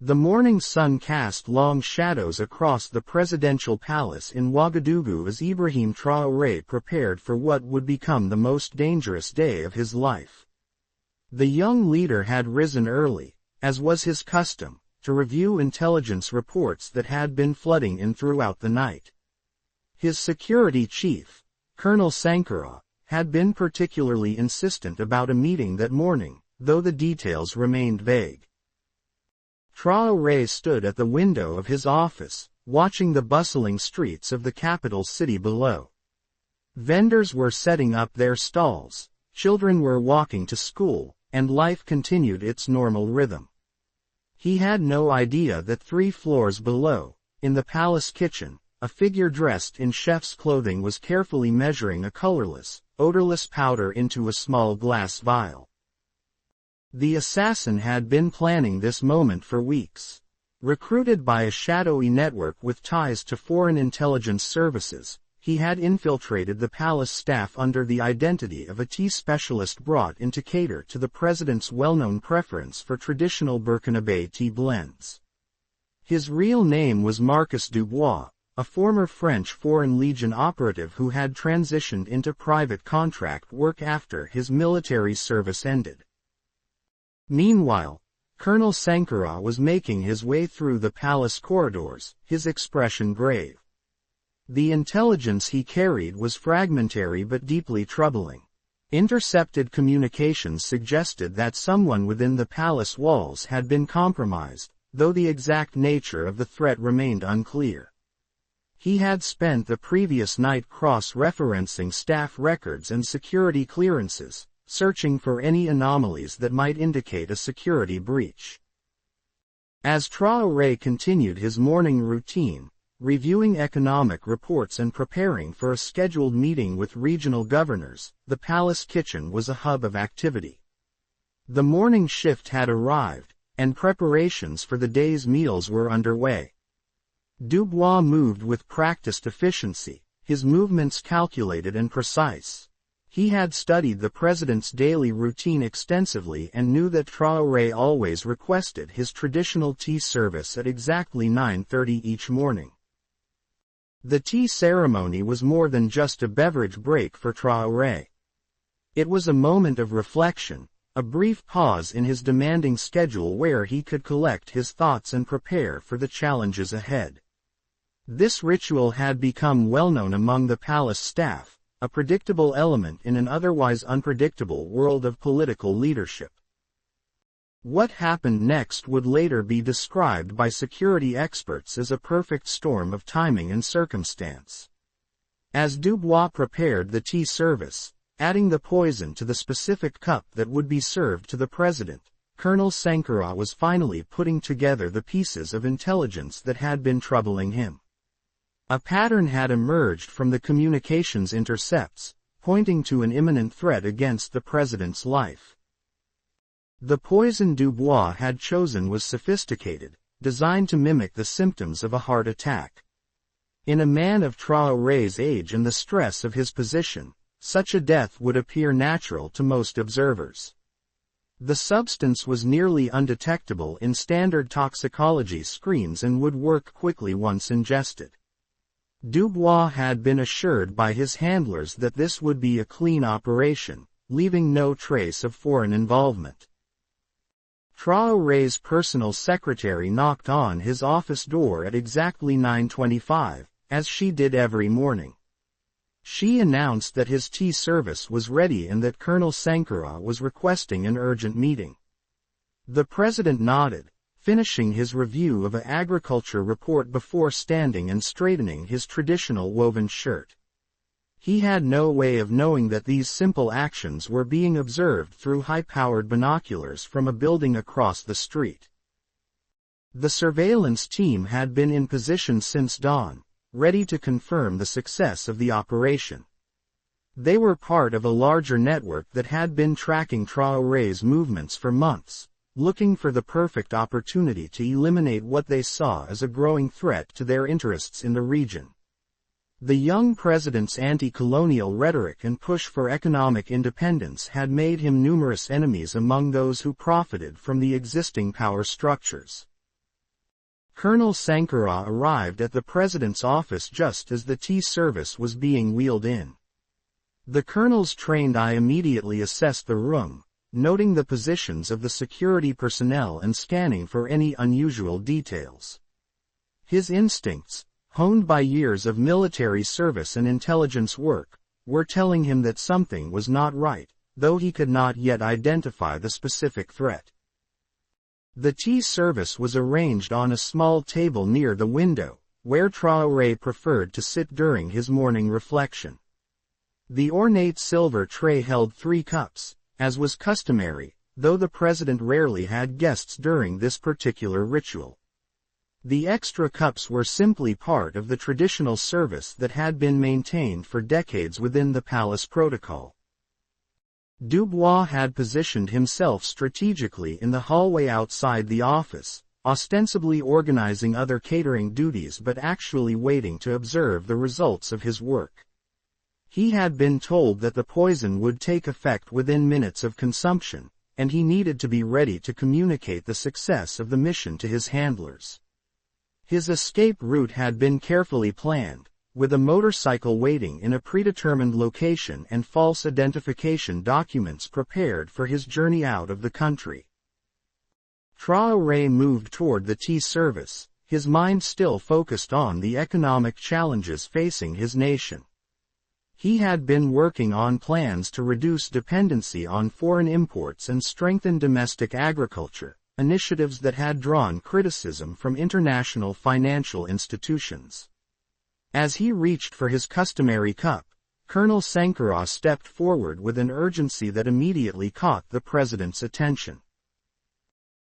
The morning sun cast long shadows across the presidential palace in Ouagadougou as Ibrahim Traoré prepared for what would become the most dangerous day of his life. The young leader had risen early, as was his custom, to review intelligence reports that had been flooding in throughout the night. His security chief, Colonel Sankara, had been particularly insistent about a meeting that morning, though the details remained vague. Traoré stood at the window of his office, watching the bustling streets of the capital city below. Vendors were setting up their stalls, children were walking to school, and life continued its normal rhythm. He had no idea that 3 floors below, in the palace kitchen, a figure dressed in chef's clothing was carefully measuring a colorless, odorless powder into a small glass vial. The assassin had been planning this moment for weeks. Recruited by a shadowy network with ties to foreign intelligence services, he had infiltrated the palace staff under the identity of a tea specialist brought in to cater to the president's well-known preference for traditional Burkinabé tea blends. His real name was Marcus Dubois, a former French Foreign Legion operative who had transitioned into private contract work after his military service ended. Meanwhile, Colonel Sankara was making his way through the palace corridors, his expression grave. The intelligence he carried was fragmentary but deeply troubling. Intercepted communications suggested that someone within the palace walls had been compromised, though the exact nature of the threat remained unclear. He had spent the previous night cross-referencing staff records and security clearances, searching for any anomalies that might indicate a security breach. As Traoré continued his morning routine, reviewing economic reports and preparing for a scheduled meeting with regional governors, the palace kitchen was a hub of activity. The morning shift had arrived, and preparations for the day's meals were underway. Dubois moved with practiced efficiency, his movements calculated and precise. He had studied the president's daily routine extensively and knew that Traoré always requested his traditional tea service at exactly 9:30 each morning. The tea ceremony was more than just a beverage break for Traoré. It was a moment of reflection, a brief pause in his demanding schedule where he could collect his thoughts and prepare for the challenges ahead. This ritual had become well known among the palace staff, a predictable element in an otherwise unpredictable world of political leadership. What happened next would later be described by security experts as a perfect storm of timing and circumstance. As Dubois prepared the tea service, adding the poison to the specific cup that would be served to the president, Colonel Sankara was finally putting together the pieces of intelligence that had been troubling him. A pattern had emerged from the communications intercepts, pointing to an imminent threat against the president's life. The poison Dubois had chosen was sophisticated, designed to mimic the symptoms of a heart attack. In a man of Traoré's age and the stress of his position, such a death would appear natural to most observers. The substance was nearly undetectable in standard toxicology screens and would work quickly once ingested. Dubois had been assured by his handlers that this would be a clean operation, leaving no trace of foreign involvement. Traoré's personal secretary knocked on his office door at exactly 9:25, as she did every morning. She announced that his tea service was ready and that Colonel Sankara was requesting an urgent meeting. The president nodded, finishing his review of an agriculture report before standing and straightening his traditional woven shirt. He had no way of knowing that these simple actions were being observed through high-powered binoculars from a building across the street. The surveillance team had been in position since dawn, ready to confirm the success of the operation. They were part of a larger network that had been tracking Traoré's movements for months, looking for the perfect opportunity to eliminate what they saw as a growing threat to their interests in the region. The young president's anti-colonial rhetoric and push for economic independence had made him numerous enemies among those who profited from the existing power structures. Colonel Sankara arrived at the president's office just as the tea service was being wheeled in. The colonel's trained eye immediately assessed the room, noting the positions of the security personnel and scanning for any unusual details. His instincts, honed by years of military service and intelligence work, were telling him that something was not right, though he could not yet identify the specific threat. The tea service was arranged on a small table near the window, where Traoré preferred to sit during his morning reflection. The ornate silver tray held 3 cups, as was customary, though the president rarely had guests during this particular ritual. The extra cups were simply part of the traditional service that had been maintained for decades within the palace protocol. Dubois had positioned himself strategically in the hallway outside the office, ostensibly organizing other catering duties but actually waiting to observe the results of his work. He had been told that the poison would take effect within minutes of consumption, and he needed to be ready to communicate the success of the mission to his handlers. His escape route had been carefully planned, with a motorcycle waiting in a predetermined location and false identification documents prepared for his journey out of the country. Traoré moved toward the tea service, his mind still focused on the economic challenges facing his nation. He had been working on plans to reduce dependency on foreign imports and strengthen domestic agriculture, initiatives that had drawn criticism from international financial institutions. As he reached for his customary cup, Colonel Sankara stepped forward with an urgency that immediately caught the president's attention.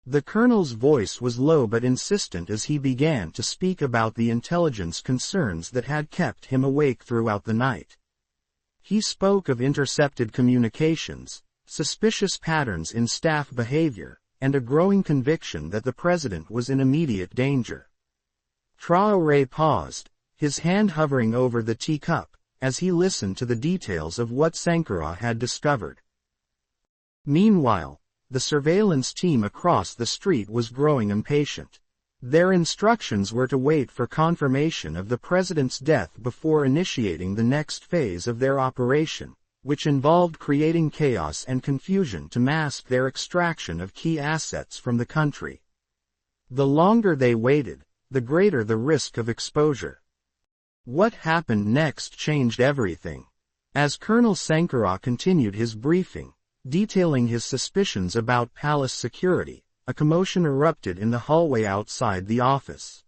The colonel's voice was low but insistent as he began to speak about the intelligence concerns that had kept him awake throughout the night. He spoke of intercepted communications, suspicious patterns in staff behavior, and a growing conviction that the president was in immediate danger. Traoré paused, his hand hovering over the teacup, as he listened to the details of what Sankara had discovered. Meanwhile, the surveillance team across the street was growing impatient. Their instructions were to wait for confirmation of the president's death before initiating the next phase of their operation, which involved creating chaos and confusion to mask their extraction of key assets from the country. The longer they waited, the greater the risk of exposure. What happened next changed everything. As Colonel Sankara continued his briefing, detailing his suspicions about palace security, a commotion erupted in the hallway outside the office.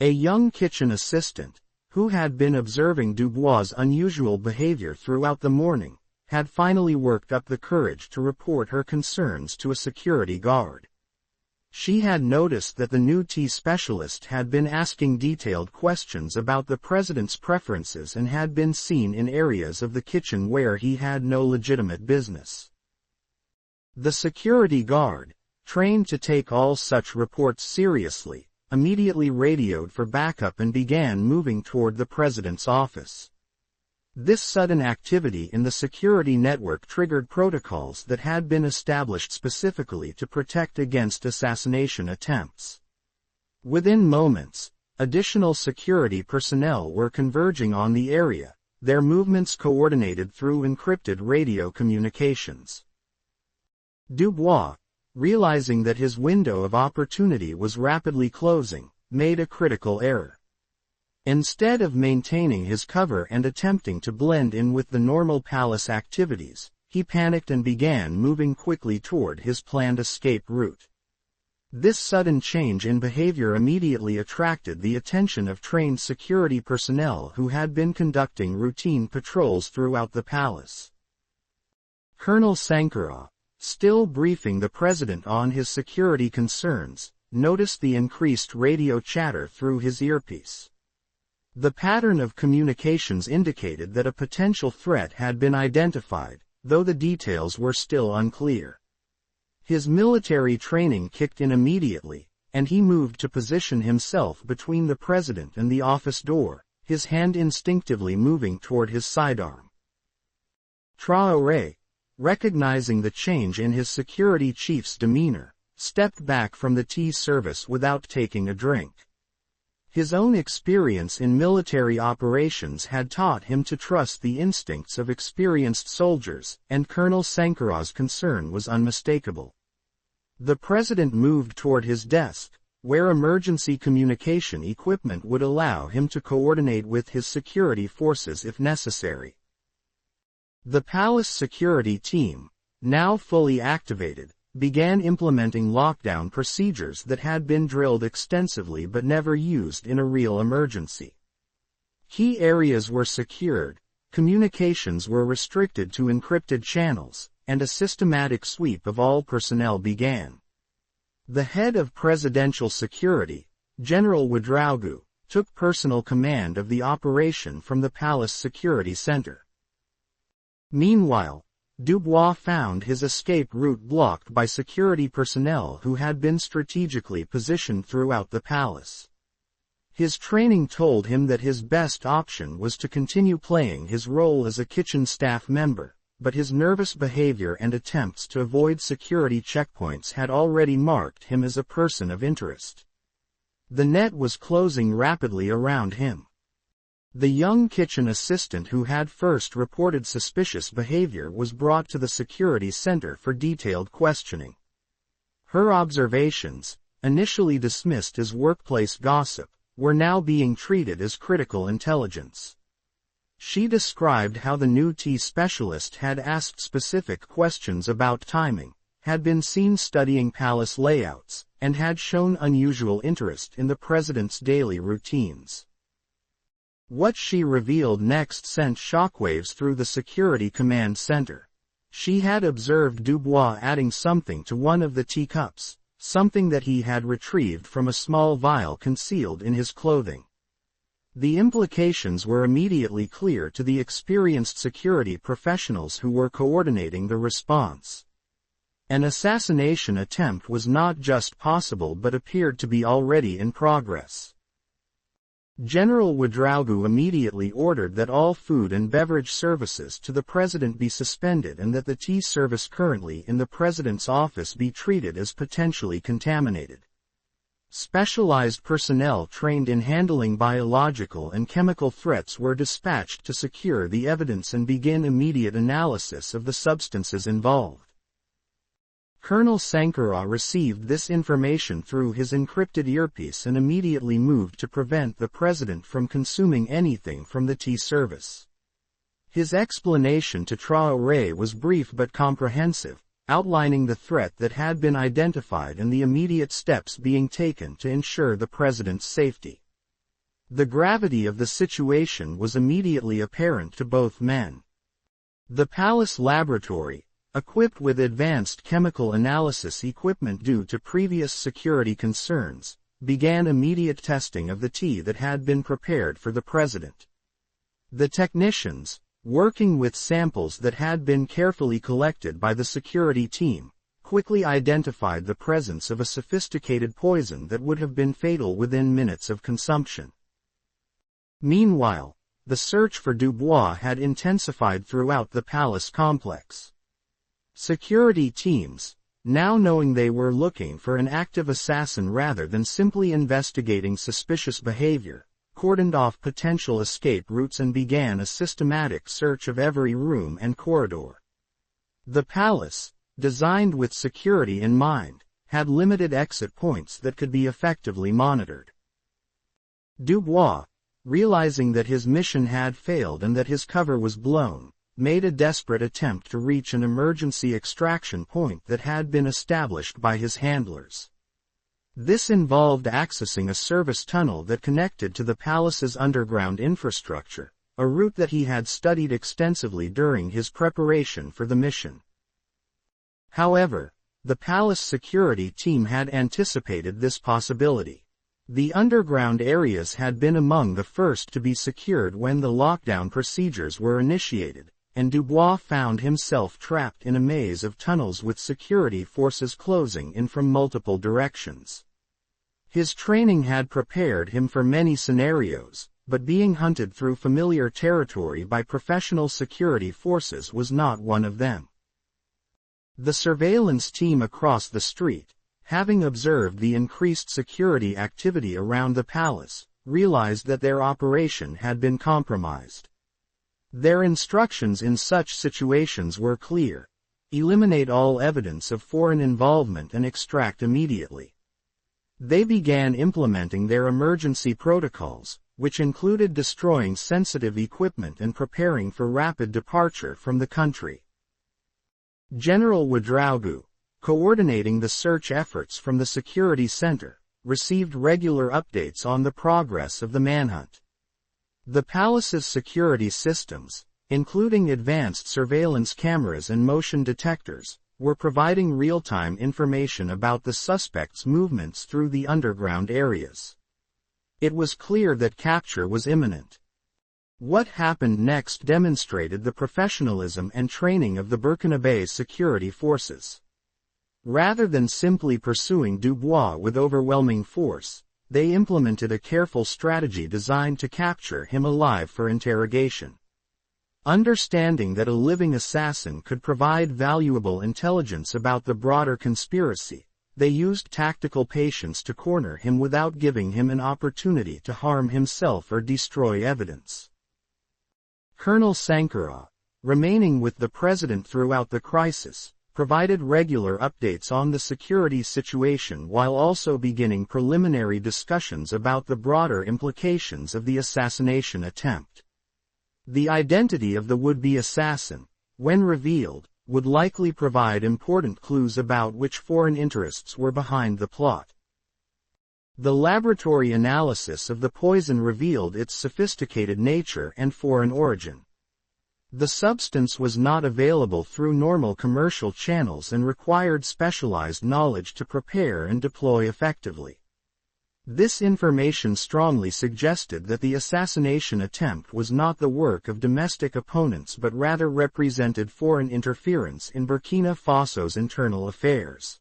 A young kitchen assistant, who had been observing Dubois' unusual behavior throughout the morning, had finally worked up the courage to report her concerns to a security guard. She had noticed that the new tea specialist had been asking detailed questions about the president's preferences and had been seen in areas of the kitchen where he had no legitimate business. The security guard, trained to take all such reports seriously, immediately radioed for backup and began moving toward the president's office. This sudden activity in the security network triggered protocols that had been established specifically to protect against assassination attempts. Within moments, additional security personnel were converging on the area, their movements coordinated through encrypted radio communications. Dubois, realizing that his window of opportunity was rapidly closing, made a critical error. Instead of maintaining his cover and attempting to blend in with the normal palace activities, he panicked and began moving quickly toward his planned escape route. This sudden change in behavior immediately attracted the attention of trained security personnel who had been conducting routine patrols throughout the palace. Colonel Sankara, still briefing the president on his security concerns, noticed the increased radio chatter through his earpiece. The pattern of communications indicated that a potential threat had been identified, though the details were still unclear. His military training kicked in immediately, and he moved to position himself between the president and the office door, his hand instinctively moving toward his sidearm. Traoré, recognizing the change in his security chief's demeanor, stepped back from the tea service without taking a drink. His own experience in military operations had taught him to trust the instincts of experienced soldiers, and Colonel Sankarah's concern was unmistakable. The president moved toward his desk, where emergency communication equipment would allow him to coordinate with his security forces if necessary. The palace security team, now fully activated, began implementing lockdown procedures that had been drilled extensively but never used in a real emergency. Key areas were secured, communications were restricted to encrypted channels, and a systematic sweep of all personnel began. The head of presidential security, General Ouedraogo, took personal command of the operation from the palace security center. Meanwhile, Dubois found his escape route blocked by security personnel who had been strategically positioned throughout the palace. His training told him that his best option was to continue playing his role as a kitchen staff member, but his nervous behavior and attempts to avoid security checkpoints had already marked him as a person of interest. The net was closing rapidly around him. The young kitchen assistant who had first reported suspicious behavior was brought to the security center for detailed questioning. Her observations, initially dismissed as workplace gossip, were now being treated as critical intelligence. She described how the new tea specialist had asked specific questions about timing, had been seen studying palace layouts, and had shown unusual interest in the president's daily routines. What she revealed next sent shockwaves through the security command center. She had observed Dubois adding something to one of the teacups, something that he had retrieved from a small vial concealed in his clothing. The implications were immediately clear to the experienced security professionals who were coordinating the response. An assassination attempt was not just possible but appeared to be already in progress. General Ouedraogo immediately ordered that all food and beverage services to the president be suspended and that the tea service currently in the president's office be treated as potentially contaminated. Specialized personnel trained in handling biological and chemical threats were dispatched to secure the evidence and begin immediate analysis of the substances involved. Colonel Sankarah received this information through his encrypted earpiece and immediately moved to prevent the president from consuming anything from the tea service. His explanation to Traoré was brief but comprehensive, outlining the threat that had been identified and the immediate steps being taken to ensure the president's safety. The gravity of the situation was immediately apparent to both men. The palace laboratory, equipped with advanced chemical analysis equipment due to previous security concerns, began immediate testing of the tea that had been prepared for the president. The technicians, working with samples that had been carefully collected by the security team, quickly identified the presence of a sophisticated poison that would have been fatal within minutes of consumption. Meanwhile, the search for Dubois had intensified throughout the palace complex. Security teams, now knowing they were looking for an active assassin rather than simply investigating suspicious behavior, cordoned off potential escape routes and began a systematic search of every room and corridor. The palace, designed with security in mind, had limited exit points that could be effectively monitored. Dubois, realizing that his mission had failed and that his cover was blown, made a desperate attempt to reach an emergency extraction point that had been established by his handlers. This involved accessing a service tunnel that connected to the palace's underground infrastructure, a route that he had studied extensively during his preparation for the mission. However, the palace security team had anticipated this possibility. The underground areas had been among the first to be secured when the lockdown procedures were initiated, and Dubois found himself trapped in a maze of tunnels with security forces closing in from multiple directions. His training had prepared him for many scenarios, but being hunted through familiar territory by professional security forces was not one of them. The surveillance team across the street, having observed the increased security activity around the palace, realized that their operation had been compromised. Their instructions in such situations were clear: eliminate all evidence of foreign involvement and extract immediately. They began implementing their emergency protocols, which included destroying sensitive equipment and preparing for rapid departure from the country. General Ouedraogo, coordinating the search efforts from the security center, received regular updates on the progress of the manhunt. The palace's security systems, including advanced surveillance cameras and motion detectors, were providing real-time information about the suspects' movements through the underground areas. It was clear that capture was imminent. What happened next demonstrated the professionalism and training of the Burkinabé security forces. Rather than simply pursuing Dubois with overwhelming force, they implemented a careful strategy designed to capture him alive for interrogation. Understanding that a living assassin could provide valuable intelligence about the broader conspiracy, they used tactical patience to corner him without giving him an opportunity to harm himself or destroy evidence. Colonel Sankara, remaining with the president throughout the crisis, provided regular updates on the security situation while also beginning preliminary discussions about the broader implications of the assassination attempt. The identity of the would-be assassin, when revealed, would likely provide important clues about which foreign interests were behind the plot. The laboratory analysis of the poison revealed its sophisticated nature and foreign origin. The substance was not available through normal commercial channels and required specialized knowledge to prepare and deploy effectively. This information strongly suggested that the assassination attempt was not the work of domestic opponents but rather represented foreign interference in Burkina Faso's internal affairs.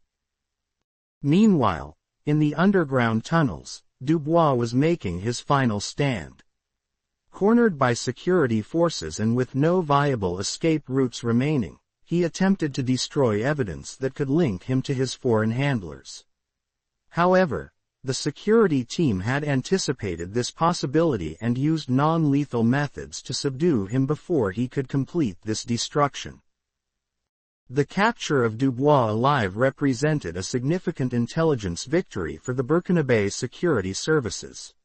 Meanwhile, in the underground tunnels, Dubois was making his final stand. Cornered by security forces and with no viable escape routes remaining, he attempted to destroy evidence that could link him to his foreign handlers. However, the security team had anticipated this possibility and used non-lethal methods to subdue him before he could complete this destruction. The capture of Dubois alive represented a significant intelligence victory for the Burkinabé security services.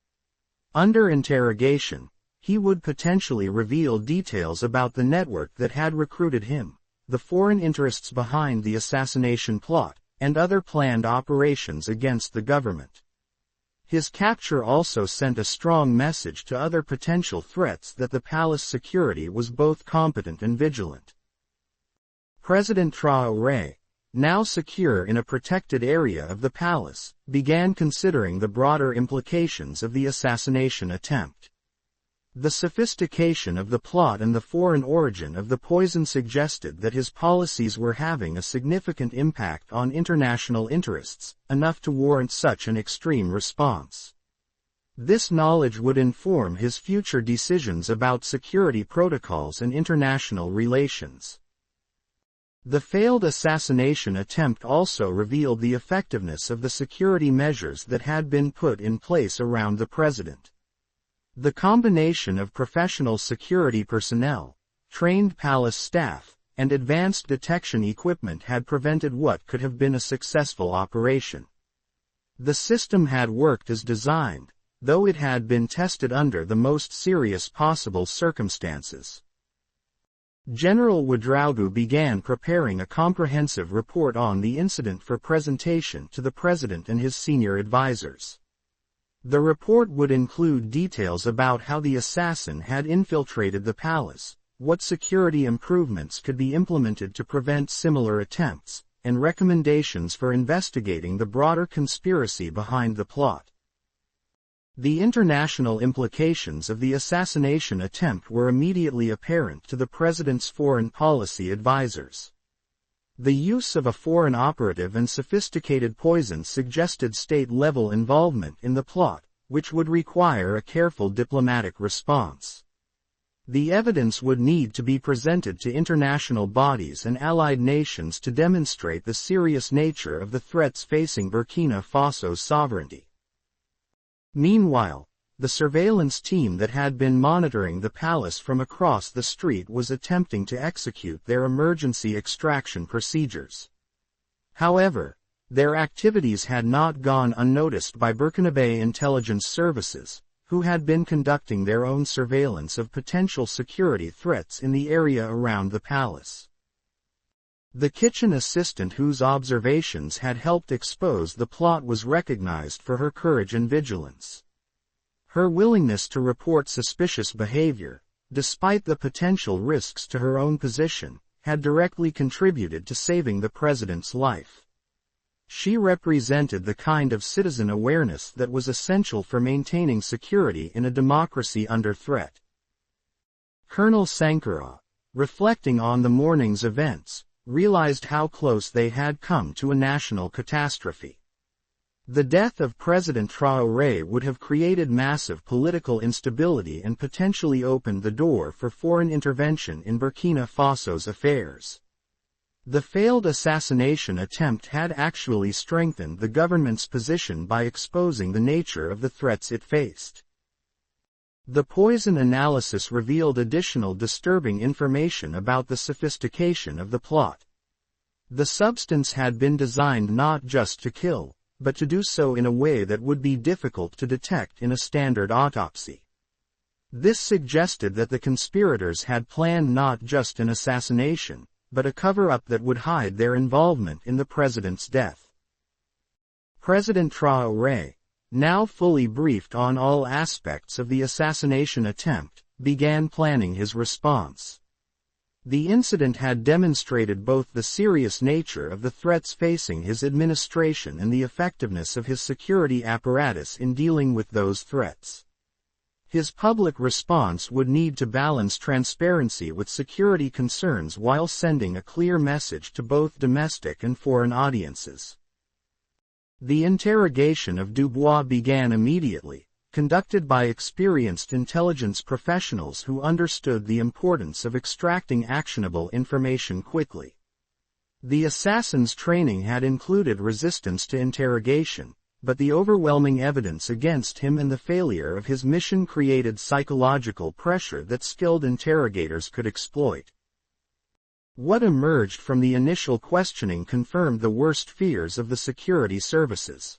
Under interrogation, he would potentially reveal details about the network that had recruited him, the foreign interests behind the assassination plot, and other planned operations against the government. His capture also sent a strong message to other potential threats that the palace security was both competent and vigilant. President Traoré, now secure in a protected area of the palace, began considering the broader implications of the assassination attempt. The sophistication of the plot and the foreign origin of the poison suggested that his policies were having a significant impact on international interests, enough to warrant such an extreme response. This knowledge would inform his future decisions about security protocols and international relations. The failed assassination attempt also revealed the effectiveness of the security measures that had been put in place around the president. The combination of professional security personnel, trained palace staff, and advanced detection equipment had prevented what could have been a successful operation. The system had worked as designed, though it had been tested under the most serious possible circumstances. General Ouedraogo began preparing a comprehensive report on the incident for presentation to the president and his senior advisors. The report would include details about how the assassin had infiltrated the palace, what security improvements could be implemented to prevent similar attempts, and recommendations for investigating the broader conspiracy behind the plot. The international implications of the assassination attempt were immediately apparent to the president's foreign policy advisors. The use of a foreign operative and sophisticated poison suggested state-level involvement in the plot, which would require a careful diplomatic response. The evidence would need to be presented to international bodies and allied nations to demonstrate the serious nature of the threats facing Burkina Faso's sovereignty. Meanwhile, the surveillance team that had been monitoring the palace from across the street was attempting to execute their emergency extraction procedures. However, their activities had not gone unnoticed by Burkinabe intelligence services, who had been conducting their own surveillance of potential security threats in the area around the palace. The kitchen assistant whose observations had helped expose the plot was recognized for her courage and vigilance. Her willingness to report suspicious behavior, despite the potential risks to her own position, had directly contributed to saving the president's life. She represented the kind of citizen awareness that was essential for maintaining security in a democracy under threat. Colonel Sankara, reflecting on the morning's events, realized how close they had come to a national catastrophe. The death of President Traoré would have created massive political instability and potentially opened the door for foreign intervention in Burkina Faso's affairs. The failed assassination attempt had actually strengthened the government's position by exposing the nature of the threats it faced. The poison analysis revealed additional disturbing information about the sophistication of the plot. The substance had been designed not just to kill, but to do so in a way that would be difficult to detect in a standard autopsy. This suggested that the conspirators had planned not just an assassination, but a cover-up that would hide their involvement in the president's death. President Traoré, now fully briefed on all aspects of the assassination attempt, began planning his response. The incident had demonstrated both the serious nature of the threats facing his administration and the effectiveness of his security apparatus in dealing with those threats. His public response would need to balance transparency with security concerns while sending a clear message to both domestic and foreign audiences. The interrogation of Dubois began immediately, conducted by experienced intelligence professionals who understood the importance of extracting actionable information quickly. The assassin's training had included resistance to interrogation, but the overwhelming evidence against him and the failure of his mission created psychological pressure that skilled interrogators could exploit. What emerged from the initial questioning confirmed the worst fears of the security services.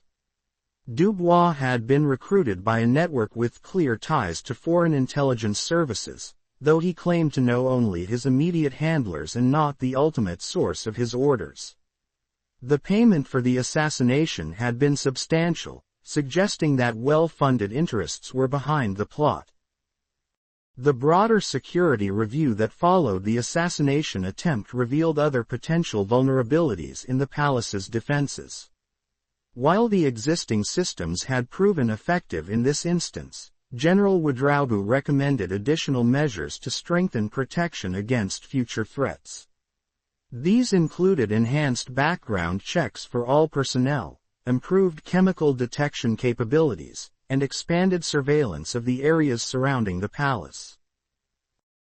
Dubois had been recruited by a network with clear ties to foreign intelligence services, though he claimed to know only his immediate handlers and not the ultimate source of his orders. The payment for the assassination had been substantial, suggesting that well-funded interests were behind the plot. The broader security review that followed the assassination attempt revealed other potential vulnerabilities in the palace's defenses. While the existing systems had proven effective in this instance, General Ouedraogo recommended additional measures to strengthen protection against future threats. These included enhanced background checks for all personnel, improved chemical detection capabilities, and expanded surveillance of the areas surrounding the palace.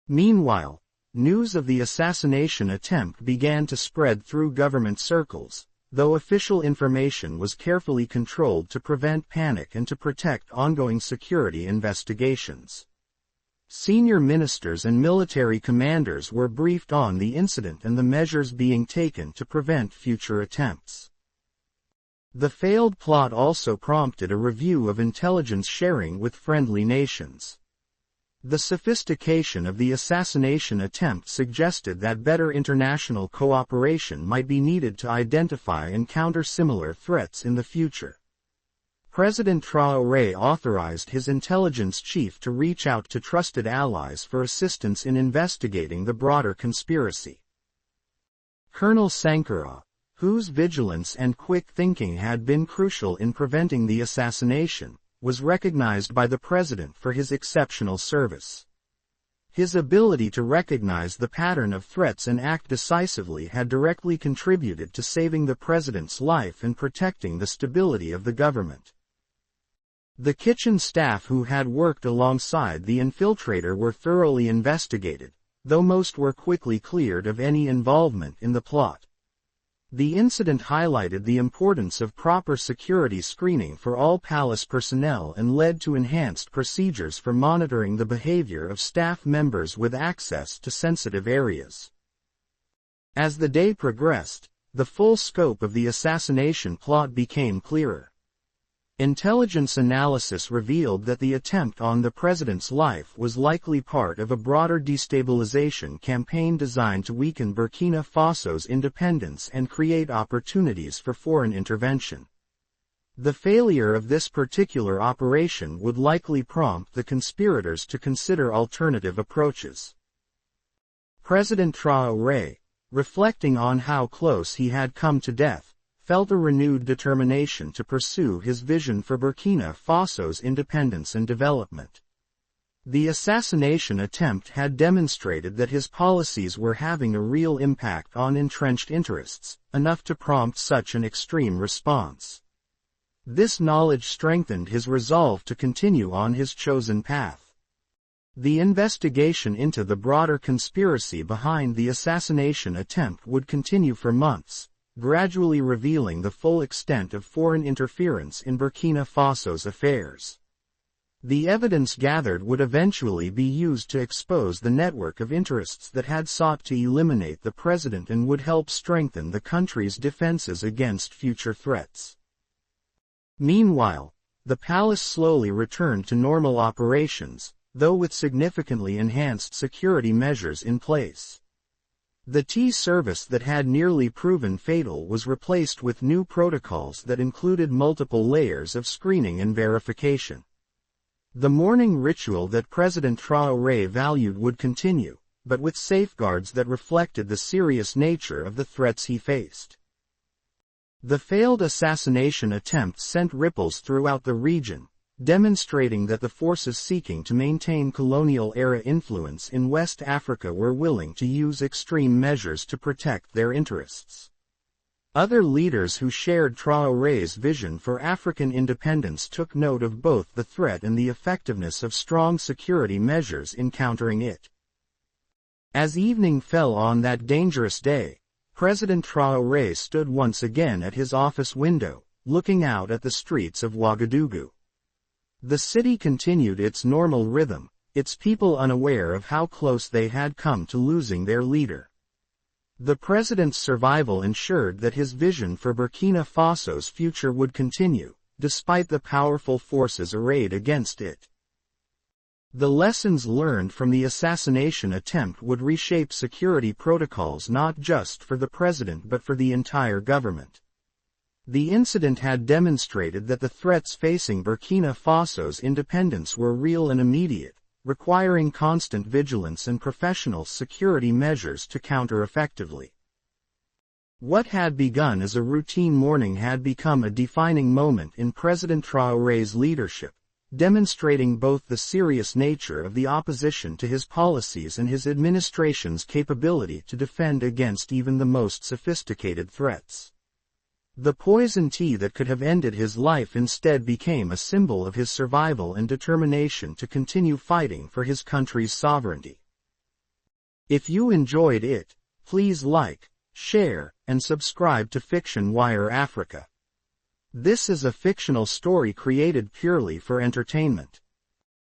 Meanwhile, news of the assassination attempt began to spread through government circles, though official information was carefully controlled to prevent panic and to protect ongoing security investigations. Senior ministers and military commanders were briefed on the incident and the measures being taken to prevent future attempts. The failed plot also prompted a review of intelligence sharing with friendly nations. The sophistication of the assassination attempt suggested that better international cooperation might be needed to identify and counter similar threats in the future. President Traoré authorized his intelligence chief to reach out to trusted allies for assistance in investigating the broader conspiracy. Colonel Sankara, whose vigilance and quick thinking had been crucial in preventing the assassination, was recognized by the president for his exceptional service. His ability to recognize the pattern of threats and act decisively had directly contributed to saving the president's life and protecting the stability of the government. The kitchen staff who had worked alongside the infiltrator were thoroughly investigated, though most were quickly cleared of any involvement in the plot. The incident highlighted the importance of proper security screening for all palace personnel and led to enhanced procedures for monitoring the behavior of staff members with access to sensitive areas. As the day progressed, the full scope of the assassination plot became clearer. Intelligence analysis revealed that the attempt on the president's life was likely part of a broader destabilization campaign designed to weaken Burkina Faso's independence and create opportunities for foreign intervention. The failure of this particular operation would likely prompt the conspirators to consider alternative approaches. President Traoré, reflecting on how close he had come to death, felt a renewed determination to pursue his vision for Burkina Faso's independence and development. The assassination attempt had demonstrated that his policies were having a real impact on entrenched interests, enough to prompt such an extreme response. This knowledge strengthened his resolve to continue on his chosen path. The investigation into the broader conspiracy behind the assassination attempt would continue for months, gradually revealing the full extent of foreign interference in Burkina Faso's affairs. The evidence gathered would eventually be used to expose the network of interests that had sought to eliminate the president and would help strengthen the country's defenses against future threats. Meanwhile, the palace slowly returned to normal operations, though with significantly enhanced security measures in place. The tea service that had nearly proven fatal was replaced with new protocols that included multiple layers of screening and verification. The morning ritual that President Traoré valued would continue, but with safeguards that reflected the serious nature of the threats he faced. The failed assassination attempt sent ripples throughout the region, demonstrating that the forces seeking to maintain colonial-era influence in West Africa were willing to use extreme measures to protect their interests. Other leaders who shared Traoré's vision for African independence took note of both the threat and the effectiveness of strong security measures in countering it. As evening fell on that dangerous day, President Traoré stood once again at his office window, looking out at the streets of Ouagadougou. The city continued its normal rhythm, its people unaware of how close they had come to losing their leader. The president's survival ensured that his vision for Burkina Faso's future would continue, despite the powerful forces arrayed against it. The lessons learned from the assassination attempt would reshape security protocols not just for the president but for the entire government. The incident had demonstrated that the threats facing Burkina Faso's independence were real and immediate, requiring constant vigilance and professional security measures to counter effectively. What had begun as a routine morning had become a defining moment in President Traoré's leadership, demonstrating both the serious nature of the opposition to his policies and his administration's capability to defend against even the most sophisticated threats. The poison tea that could have ended his life instead became a symbol of his survival and determination to continue fighting for his country's sovereignty. If you enjoyed it, please like, share, and subscribe to FictionWire Africa. This is a fictional story created purely for entertainment.